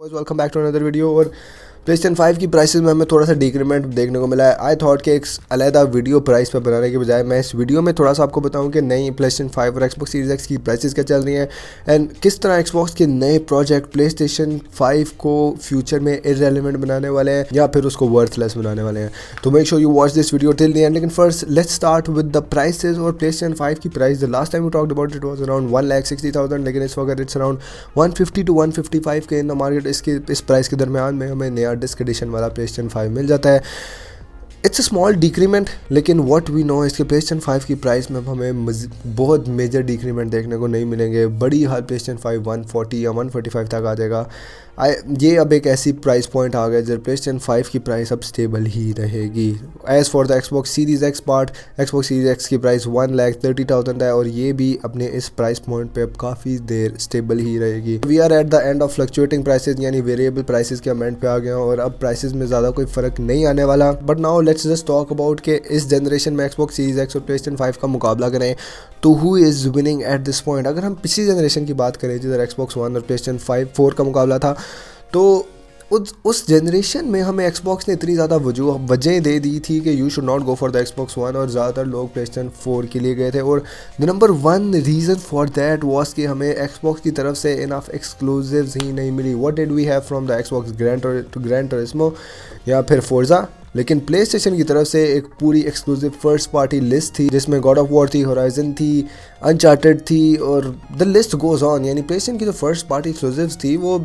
Welcome back to another video. और PlayStation 5 की prices में हमें थोड़ा सा डिक्रीमेंट देखने को मिला है। आई थॉट कि एक अलहदा वीडियो प्राइस पर बनाने के बजाय मैं इस वीडियो में थोड़ा सा आपको बताऊं कि नई प्लेस्टेशन 5 और एक्सबॉक्स सीरीज एक्स की प्राइसेस क्या चल रही हैं एंड किस तरह एक्सबॉक्स के नए प्रोजेक्ट प्लेस्टेशन 5 को फ्यूचर में इररेलेवेंट बनाने वाले हैं या फिर उसको वर्थलेस बनाने वाले हैं। तो make sure you watch this video till the end. लेकिन first let's start with the prices. और प्लेस्टेशन 5 की price the last time we talked about it was around 1,60,000, लेकिन इस वक्त इट्स अराउंड 150 to 155 के इन द मार्केट। इस price के दरमियान में हमें नया डिस्क एडिशन वाला प्लेस्टेशन 5 मिल जाता है। इट्स अ स्मॉल डिक्रीमेंट, लेकिन व्हाट वी नो इसके प्लेस्टेशन 5 की प्राइस में हमें बहुत मेजर डिक्रीमेंट देखने को नहीं मिलेंगे। बड़ी हाल प्लेस्टेशन 5 140 या 145 तक आ जाएगा। ये अब एक ऐसी प्राइस पॉइंट आ गया जब प्लेस्टेशन 5 की प्राइस अब स्टेबल ही रहेगी। As for the Xbox series x part, Xbox series x की प्राइस 1,30,000 है और ये भी अपने इस प्राइस पॉइंट पे अब काफ़ी देर स्टेबल ही रहेगी। We are at the end of fluctuating prices, यानी वेरिएबल प्राइसेस के एंड पे आ गए हैं और अब प्राइसेस में ज़्यादा कोई फ़र्क नहीं आने वाला। But now let's just talk about कि इस जनरेशन में एक्सबॉक्स सीरीज एक्स और प्लेस्टेशन 5 का मुकाबला करें तो who is winning at this point. अगर हम पिछली जनरेशन की बात करें जिधर एक्सबॉक्स 1 और प्लेस्टेशन 4 का मुकाबला था, तो उस जनरेशन में हमें एक्सबॉक्स ने इतनी ज़्यादा वजह दे दी थी कि you should not go for the Xbox 1 और ज़्यादातर लोग प्लेस्टेशन 4 के लिए गए थे। और the number 1 reason for that was कि हमें एक्सबॉक्स की तरफ से इनफ एक्सक्लूसिव्स ही नहीं मिली। What did we have from the Xbox? Gran Turismo या फिर फोर्जा। लेकिन प्ले स्टेशन की तरफ से एक पूरी एक्सक्लूसिव फर्स्ट पार्टी लिस्ट थी जिसमें गॉड ऑफ वॉर थी, होराइजन थी, अनचार्टेड थी और द लिस्ट गोज ऑन। यानी प्ले स्टेशन की जो फर्स्ट पार्टी एक्सक्लूसिव्स थी वो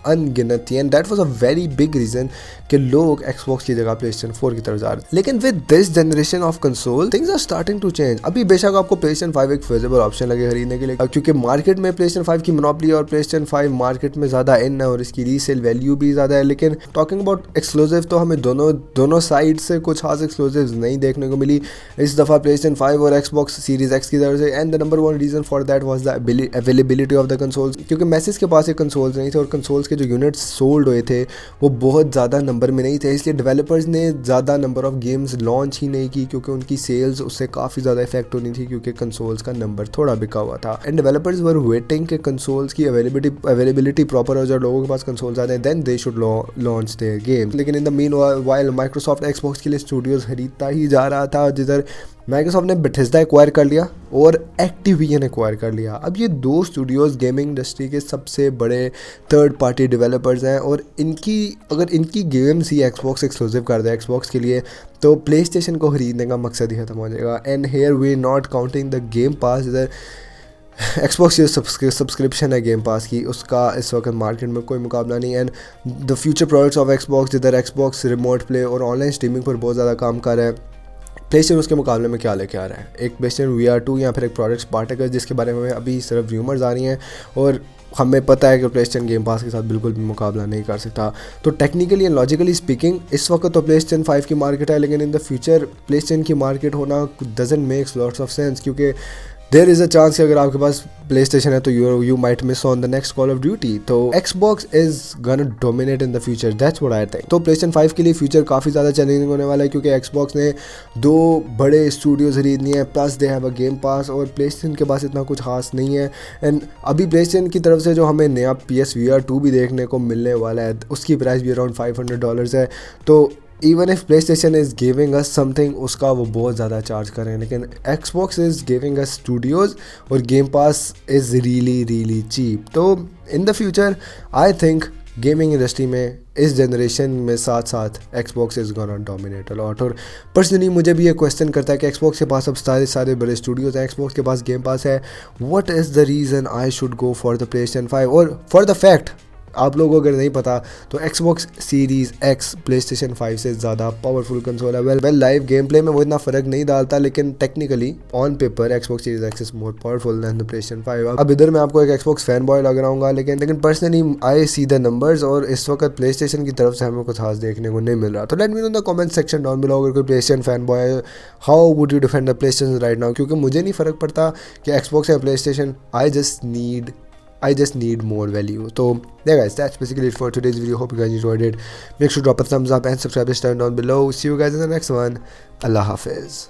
अनगिनत थी and that was a very big reason कि लोग एक्सबॉक्स की जगह प्लेस्टेशन 4 की तरफ जा रहे थे। लेकिन with this generation of console things are starting to change. अभी बेशक आपको प्लेस्टेशन 5 एक फिजिबल ऑप्शन लगे खरीदने के लिए, क्योंकि मार्केट में प्लेस्टेशन 5 की मोनोपोली और प्लेस्टेशन 5 मार्केट में ज़्यादा इन है और इसकी रीसेल वैल्यू भी ज़्यादा है। लेकिन टॉकिंग अबाउट एक्सक्लूसिव तो हमें दोनों साइड से कुछ खास एक्सक्लूसिव नहीं देखने को मिली इस दफ़ा प्लेस्टेशन 5 और एक्सबॉक्स सीरीज एक्स की तरफ से। And the number 1 reason for that was the availability of the consoles, क्योंकि मैसेज के पास एक कंसोल्स नहीं थे और कंसोल्स के जो यूनिट्स सोल्ड हुए थे वो बहुत ज़्यादा नंबर में नहीं थे। इसलिए डेवलपर्स ने ज़्यादा नंबर ऑफ गेम्स लॉन्च ही नहीं की, क्योंकि उनकी सेल्स उससे काफ़ी ज़्यादा इफेक्ट होनी थी, क्योंकि कंसोल्स का नंबर थोड़ा बिका हुआ था। एंड डेवलपर्स वर वेटिंग कि कंसोल्स की अवेलेबिलिटी प्रॉपर हो जाए, लोगों के पास कंसोल्स आते हैं, then they should launch their game. लेकिन in the meanwhile Microsoft Xbox के लिए स्टूडियोज़ खरीदता ही जा रहा था, जिधर माइक्रोसॉफ्ट ने बेथेस्डा एक्वायर कर लिया और एक्टिविजन एक्वायर कर लिया। अब ये दो स्टूडियोज़ गेमिंग इंडस्ट्री के सबसे बड़े थर्ड पार्टी डेवलपर्स हैं और अगर इनकी गेम्स ही एक्सबॉक्स एक्सक्लूसिव कर दे एक्सबॉक्स के लिए तो प्ले स्टेशन को ख़रीदने का मकसद ही खत्म हो जाएगा। And here we not counting the game pass, इधर एक्सबॉक्स जो सब्सक्रिप्शन है गेम पास की, उसका इस वक्त मार्केट में कोई मुकाबला नहीं। And the future products of Xbox, जिधर एक्सबॉक्स रिमोट प्ले और ऑनलाइन स्ट्रीमिंग पर बहुत ज़्यादा काम कर रहा है, प्लेस्टेशन उसके मुकाबले में क्या लेके आ रहा है? एक प्लेस्टेशन VR2 या फिर एक प्रोडक्ट स्पार्टैकस, जिसके बारे में अभी सिर्फ र्यूमर्स आ रही हैं और हमें पता है कि प्लेस्टेशन गेम पास के साथ बिल्कुल भी मुकाबला नहीं कर सकता। तो टेक्निकली एंड लॉजिकली स्पीकिंग इस वक्त तो प्लेस्टेशन 5 की मार्केट है, लेकिन इन द फ्यूचर प्लेस्टेशन की मार्केट होना doesn't makes lots of sense, क्योंकि देयर इज़ अ चांस कि अगर आपके पास प्ले स्टेशन है तो you might miss on the next Call of Duty. तो Xbox is gonna dominate in the future, that's what I think. तो PlayStation 5 के लिए फ्यूचर काफ़ी ज़्यादा चैलेंजिंग होने वाला है, क्योंकि एक्सबॉक्स ने दो बड़े स्टूडियोज खरीदनी है, plus they have a game pass, और प्लेस्टेशन के पास इतना कुछ खास नहीं है। एंड अभी प्लेस्टेशन की तरफ से जो हमें नया PS VR2 भी देखने को मिलने वाला है, उसकी प्राइस भी अराउंड $500 है। तो even if PlayStation is giving us something, उसका वो बहुत ज़्यादा चार्ज करें, लेकिन Xbox is giving us studios और game pass is really cheap. तो in the future I think gaming industry में इस जनरेशन में साथ Xbox is gonna dominate a lot. और पर्सनली मुझे भी ये क्वेश्चन करता है कि एक्सबॉक्स के पास अब सारे बड़े स्टूडियोज़ हैं, एक्सबॉक्स के पास गेम पास है, what is the reason I should go for the PlayStation 5? और फॉर द फैक्ट आप लोगों को अगर नहीं पता तो एक्सबॉक्स सीरीज़ एक्स प्लेस्टेशन 5 से ज़्यादा पावरफुल कंसोल है। वेल लाइव गेम प्ले में वो इतना फ़र्क नहीं डालता, लेकिन technically on paper Xbox series x is more powerful then the PlayStation 5। अब इधर मैं आपको एक एक्सबॉक्स फैन बॉय लग रहा हूँ, लेकिन personally I see the numbers और इस वक्त प्लेस्टेशन की तरफ से हमें कुछ खास देखने को नहीं मिल रहा। तो let me know in the comment section down below, अगर कोई प्लेस्टेशन फैन बॉय है, how would you defend the PlayStation right now? क्योंकि मुझे नहीं फ़र्क पड़ता कि एक्सबॉक्स या PlayStation, I just need more value. So yeah guys, that's basically it for today's video. Hope you guys enjoyed it. Make sure to drop a thumbs up and subscribe this channel down below. See you guys in the next one. Allah Hafiz.